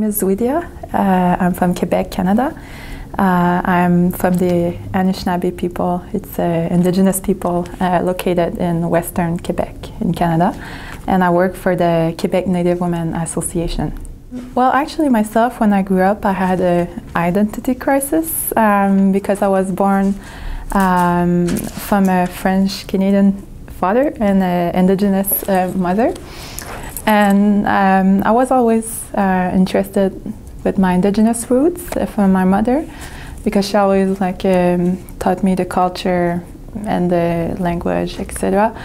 is Widia. I'm from Quebec, Canada. I'm from the Anishnabe people. It's Indigenous people located in Western Quebec in Canada. And I work for the Quebec Native Women Association. Well, actually myself, when I grew up, I had an identity crisis because I was born from a French-Canadian father and an Indigenous mother. And I was always interested with my Indigenous roots from my mother, because she always taught me the culture and the language, etc.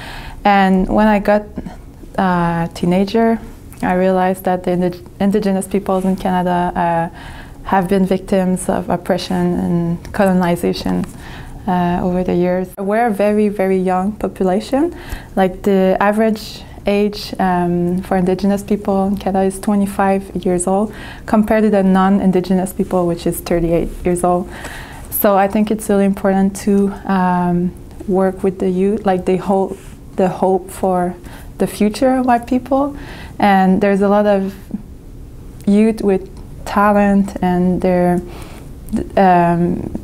And when I got a teenager, I realized that the Indigenous peoples in Canada have been victims of oppression and colonization over the years. We're a very, very young population. Like the average age for Indigenous people in Canada is 25 years old, compared to the non-Indigenous people, which is 38 years old. So I think it's really important to work with the youth, like the hope for the future of white people. And there's a lot of youth with talent, and they're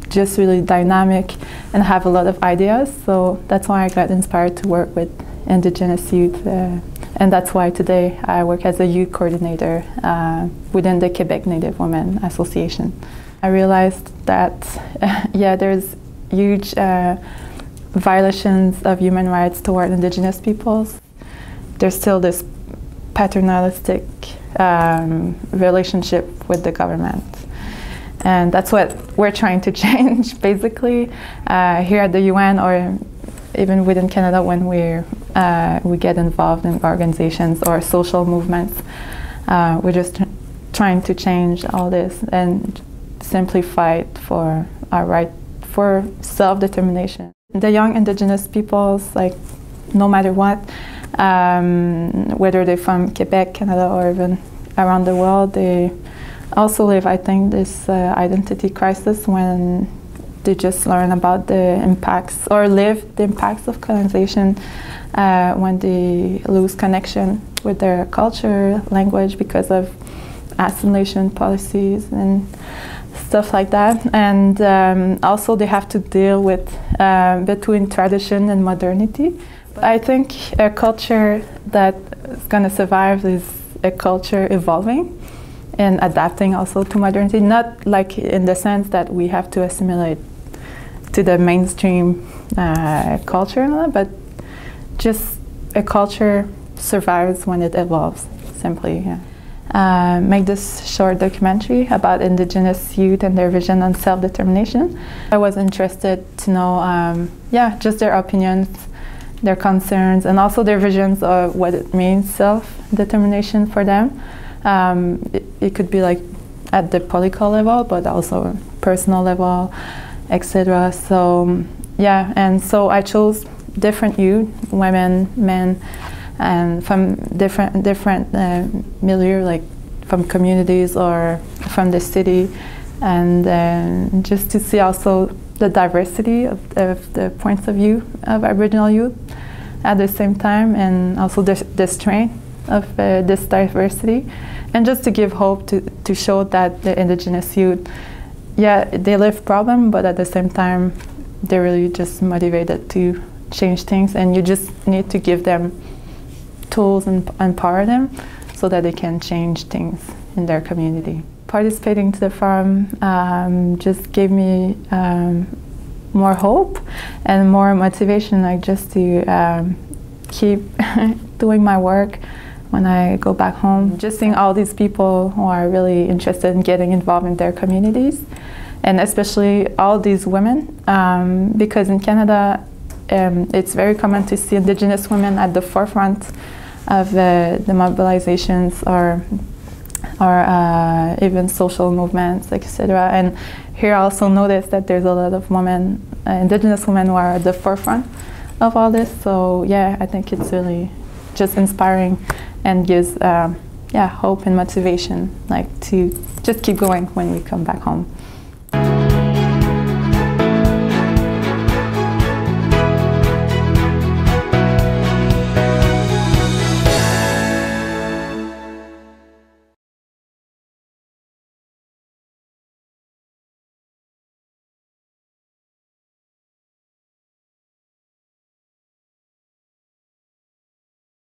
just really dynamic and have a lot of ideas. So that's why I got inspired to work with Indigenous youth, and that's why today I work as a youth coordinator within the Quebec Native Women Association. I realized that yeah, there's huge violations of human rights toward Indigenous peoples. There's still this paternalistic relationship with the government. And that's what we're trying to change, basically, here at the UN, or even within Canada when we get involved in organizations or social movements. We're just trying to change all this and simply fight for our right for self-determination. The young Indigenous peoples, no matter what, whether they're from Quebec, Canada, or even around the world, they also live, I think, this identity crisis when they just learn about the impacts, or live the impacts of colonization, when they lose connection with their culture, language, because of assimilation policies and stuff like that. And also they have to deal with between tradition and modernity. I think a culture that is going to survive is a culture evolving and adapting also to modernity, not like in the sense that we have to assimilate to the mainstream culture, but just a culture survives when it evolves, simply. Yeah. Make this short documentary about Indigenous youth and their vision on self-determination. I was interested to know, yeah, just their opinions, their concerns, and also their visions of what it means, self-determination for them. It could be at the political level, but also personal level, etc. So yeah, and so I chose different youth, women, men, and from different milieu, from communities or from the city, and just to see also the diversity of the points of view of Aboriginal youth at the same time, and also the strength of this diversity, and just to give hope to show that the Indigenous youth, yeah, they live problem, but at the same time they're really just motivated to change things, and you just need to give them tools and empower them so that they can change things in their community. Participating to the forum just gave me more hope and more motivation, just to keep doing my work when I go back home. Just seeing all these people who are really interested in getting involved in their communities, and especially all these women, because in Canada it's very common to see Indigenous women at the forefront of the mobilizations or even social movements, etc. And here I also noticed that there's a lot of women, Indigenous women, who are at the forefront of all this. So yeah, I think it's really just inspiring and gives yeah, hope and motivation, to just keep going when we come back home.